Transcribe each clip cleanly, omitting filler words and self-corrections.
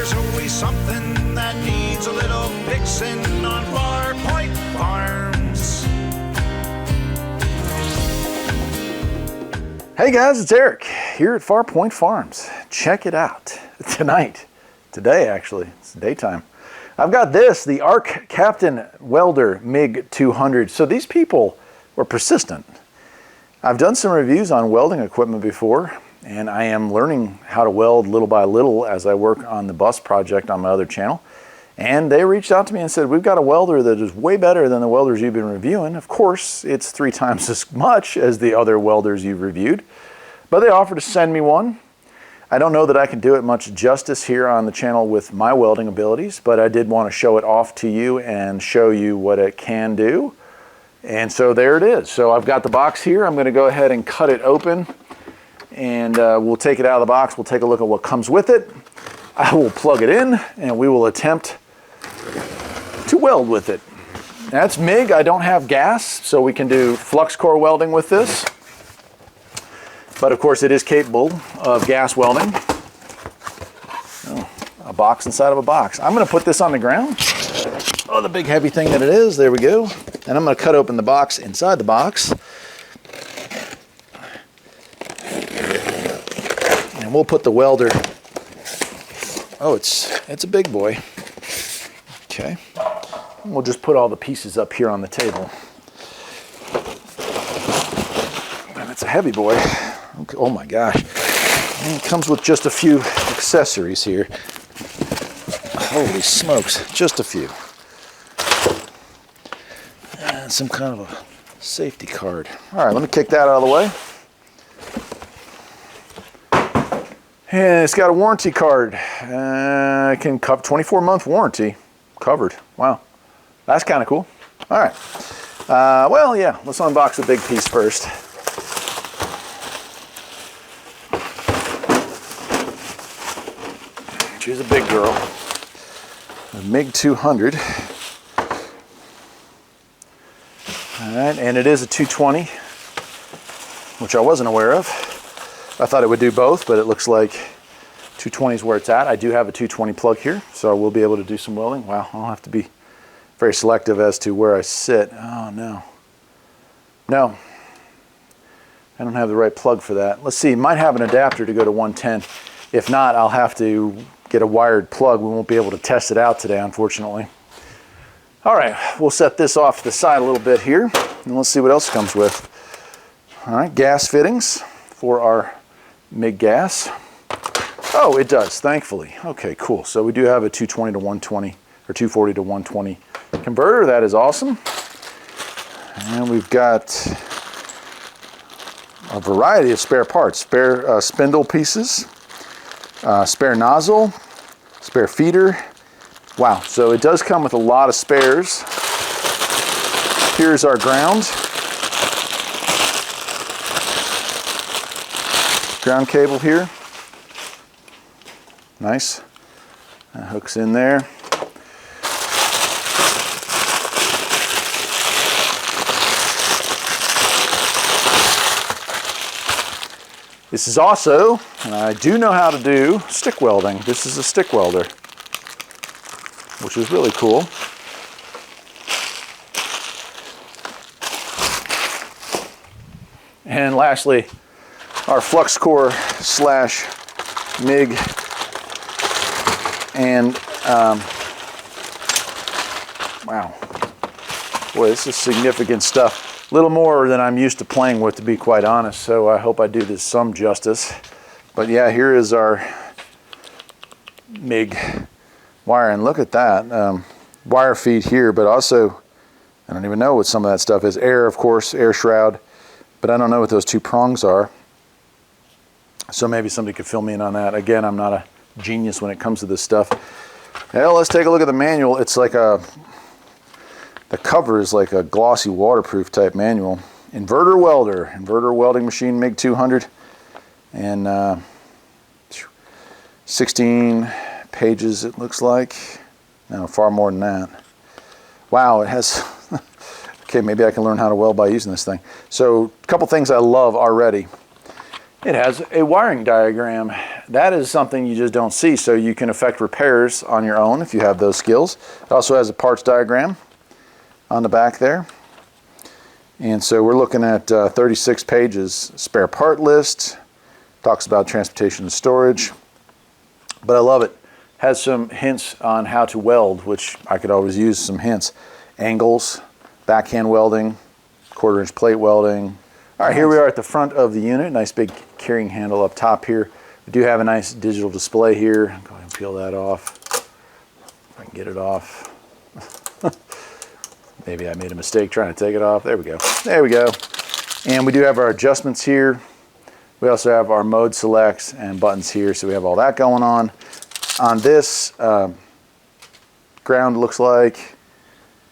there's always something that needs a little fixing on Farpoint Farms. Hey guys, it's Eric here at Farpoint Farms. Check it out. Today actually, it's daytime. I've got this, the Arccaptain welder Mig200. So these people were persistent. I've done some reviews on welding equipment before, and I am learning how to weld little by little as I work on the bus project on my other channel. And they reached out to me and said, we've got a welder that is way better than the welders you've been reviewing. Of course, it's 3 times as much as the other welders you've reviewed, but they offered to send me one. I don't know that I can do it much justice here on the channel with my welding abilities, but I did want to show it off to you and show you what it can do. And so there it is. So I've got the box here. I'm going to go ahead and cut it open, and we'll take it out of the box. We'll take a look at what comes with it. I will plug it in, and we will attempt to weld with it. That's MIG. I don't have gas, so we can do flux core welding with this. But of course, it is capable of gas welding. Oh, a box inside of a box. I'm going to put this on the ground. Oh, the big heavy thing that it is. There we go. And I'm going to cut open the box inside the box. And we'll put the welder. Oh, it's a big boy. Okay. And we'll just put all the pieces up here on the table. And it's a heavy boy. Okay. Oh my gosh. And it comes with just a few accessories here. Holy smokes, just a few. And some kind of a safety card. All right, let me kick that out of the way. And it's got a warranty card. It can cover 24-month warranty. Covered. Wow, that's kind of cool. All right. Well, yeah, let's unbox the big piece first. She's a big girl. A Mig200. All right, and it is a 220, which I wasn't aware of. I thought it would do both, but it looks like 220 is where it's at. I do have a 220 plug here, so I will be able to do some welding. Wow, I'll have to be very selective as to where I sit. Oh, no. No. I don't have the right plug for that. Let's see, might have an adapter to go to 110. If not, I'll have to get a wired plug. We won't be able to test it out today, unfortunately. All right, we'll set this off to the side a little bit here, and let's see what else comes with. All right, gas fittings for our MIG gas. Oh, it does, thankfully. Okay, cool. So we do have a 220 to 120, or 240 to 120 converter. That is awesome. And we've got a variety of spare parts. Spare spindle pieces, spare nozzle, spare feeder. Wow, so it does come with a lot of spares. Here's our ground. Ground cable here. Nice. That hooks in there. This is also, and I do know how to do, stick welding. This is a stick welder, which is really cool. And lastly, our flux core slash MIG and wow, boy, this is significant stuff. A little more than I'm used to playing with, to be quite honest, so I hope I do this some justice. But yeah, here is our MIG wire, and look at that. Wire feed here, but also, I don't even know what some of that stuff is. Air, of course, air shroud, but I don't know what those 2 prongs are. So maybe somebody could fill me in on that. Again, I'm not a genius when it comes to this stuff. Well, let's take a look at the manual. It's like the cover is like a glossy waterproof type manual. Inverter welder, inverter welding machine Mig200, and 16 pages it looks like. No, far more than that. Wow, it has, okay, maybe I can learn how to weld by using this thing. So a couple things I love already. It has a wiring diagram that is something you just don't see, so you can effect repairs on your own if you have those skills. It also has a parts diagram on the back there. And so we're looking at 36 pages, spare part list, talks about transportation and storage. But I love it. Has some hints on how to weld, which I could always use some hints. Angles, backhand welding, 1/4 inch plate welding. All right, here we are at the front of the unit. Nice big carrying handle up top here. We do have a nice digital display here. Go ahead and peel that off. If I can get it off. Maybe I made a mistake trying to take it off. There we go. There we go. And we do have our adjustments here. We also have our mode selects and buttons here, so we have all that going on. On this, ground looks like,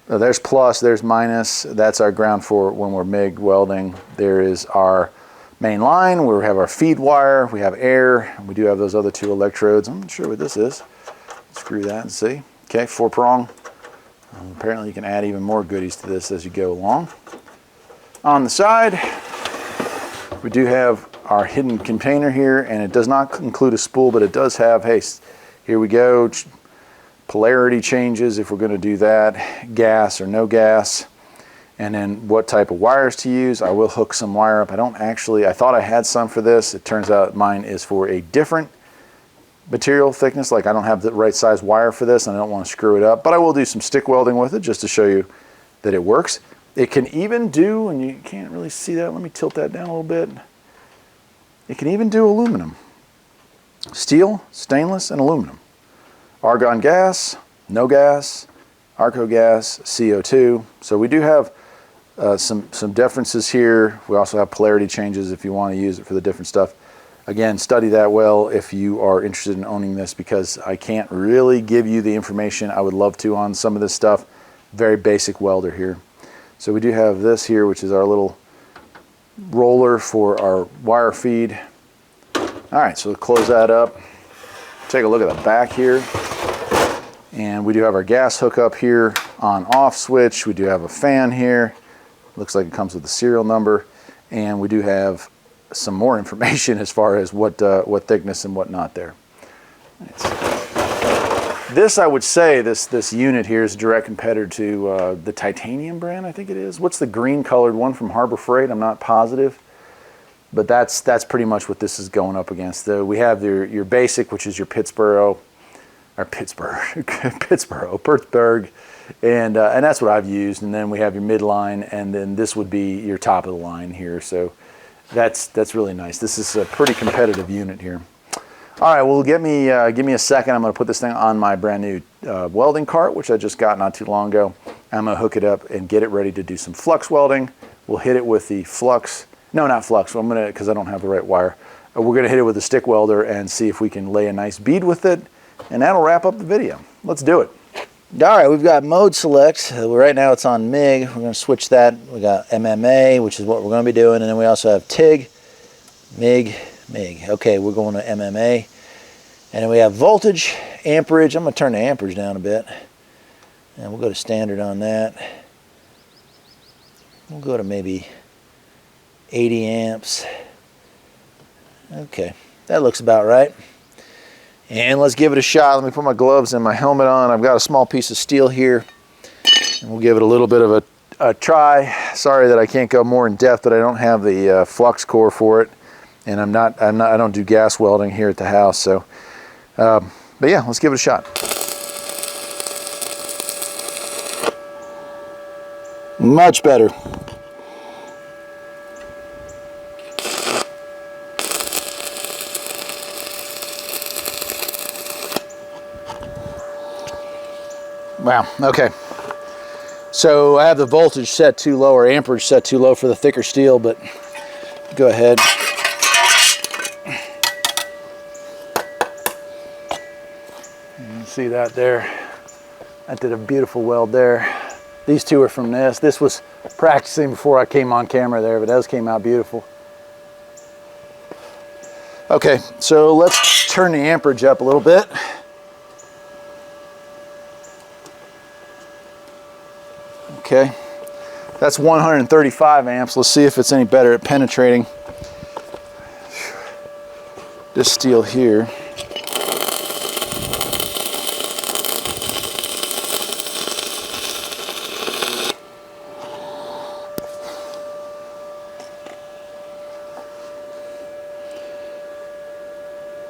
there's plus, there's minus. That's our ground for when we're MIG welding. There is our main line where we have our feed wire. We have air. And we do have those other 2 electrodes. I'm not sure what this is. Screw that and see. Okay, 4-prong. Apparently you can add even more goodies to this as you go along. On the side, we do have our hidden container here, and it does not include a spool, but it does have, hey, here we go, polarity changes if we're going to do that, gas or no gas, and then what type of wires to use. I will hook some wire up. I thought I had some for this. It turns out mine is for a different material thickness. Like I don't have the right size wire for this and I don't want to screw it up, but I will do some stick welding with it just to show you that it works. It can even do, and you can't really see that, let me tilt that down a little bit. It can even do aluminum. Steel, stainless, and aluminum. Argon gas, no gas, Arco gas, CO2. So we do have some differences here. We also have polarity changes if you want to use it for the different stuff. Again, study that well if you are interested in owning this, because I can't really give you the information I would love to on some of this stuff. Very basic welder here. So we do have this here, which is our little roller for our wire feed. All right, so close that up. Take a look at the back here. And we do have our gas hookup here, on off switch. We do have a fan here. Looks like it comes with a serial number. And we do have some more information as far as what thickness and what not there. This, I would say, this unit here is a direct competitor to the titanium brand, I think it is. What's the green colored one from Harbor Freight? I'm not positive. But that's pretty much what this is going up against. We have your basic, which is your Pittsburgh, and that's what I've used. And then we have your midline, and then this would be your top of the line here. So that's really nice. This is a pretty competitive unit here. All right, well, give me a second. I'm going to put this thing on my brand new welding cart, which I just got not too long ago. I'm going to hook it up and get it ready to do some flux welding. We'll hit it with the flux. No, not flux. I'm going to, because I don't have the right wire. We're going to hit it with a stick welder and see if we can lay a nice bead with it, and that'll wrap up the video. Let's do it. All right, we've got mode select. Right now it's on MIG. We're going to switch that. We got MMA, which is what we're going to be doing, and then we also have TIG, MIG. Okay, we're going to MMA. And then we have voltage, amperage. I'm going to turn the amperage down a bit. And we'll go to standard on that. We'll go to maybe 80 amps. Okay, that looks about right. And let's give it a shot. Let me put my gloves and my helmet on. I've got a small piece of steel here. And we'll give it a little bit of a try. Sorry that I can't go more in depth, but I don't have the flux core for it. And I don't do gas welding here at the house. So, but yeah, let's give it a shot. Much better. Wow, okay. So I have the voltage set too low, or amperage set too low for the thicker steel, but go ahead. You can see that there. That did a beautiful weld there. These two are from this. This was practicing before I came on camera there, but those came out beautiful. Okay, so let's turn the amperage up a little bit. Okay, that's 135 amps. Let's see if it's any better at penetrating. this steel here.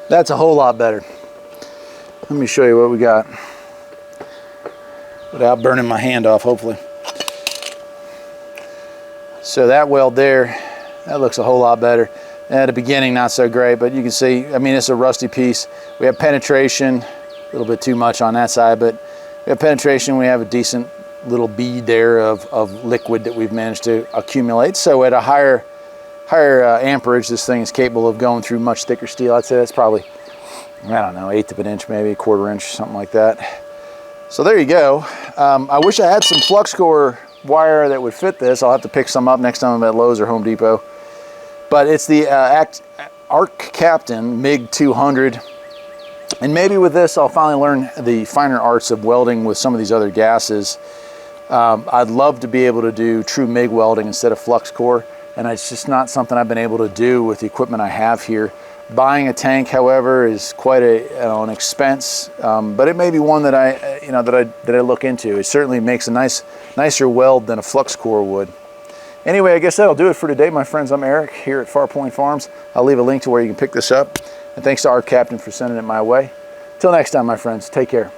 That's a whole lot better. Let me show you what we got without burning my hand off, hopefully. So that weld there, that looks a whole lot better. At the beginning, not so great, but you can see, I mean, it's a rusty piece. We have penetration, a little bit too much on that side, but we have penetration. We have a decent little bead there of liquid that we've managed to accumulate. So at a higher amperage, this thing is capable of going through much thicker steel. I'd say that's probably, I don't know, 1/8 of an inch, maybe 1/4 inch, something like that. So there you go. I wish I had some flux core wire that would fit this. I'll have to pick some up next time I'm at Lowe's or Home Depot. But it's the Arccaptain Mig200. And maybe with this, I'll finally learn the finer arts of welding with some of these other gases. I'd love to be able to do true MIG welding instead of flux core. And it's just not something I've been able to do with the equipment I have here. Buying a tank, however, is quite an expense, but it may be one that I look into. It certainly makes a nicer weld than a flux core would. Anyway, I guess that'll do it for today, my friends. I'm Eric here at Farpoint Farms. I'll leave a link to where you can pick this up. And thanks to Arccaptain for sending it my way. Till next time, my friends, take care.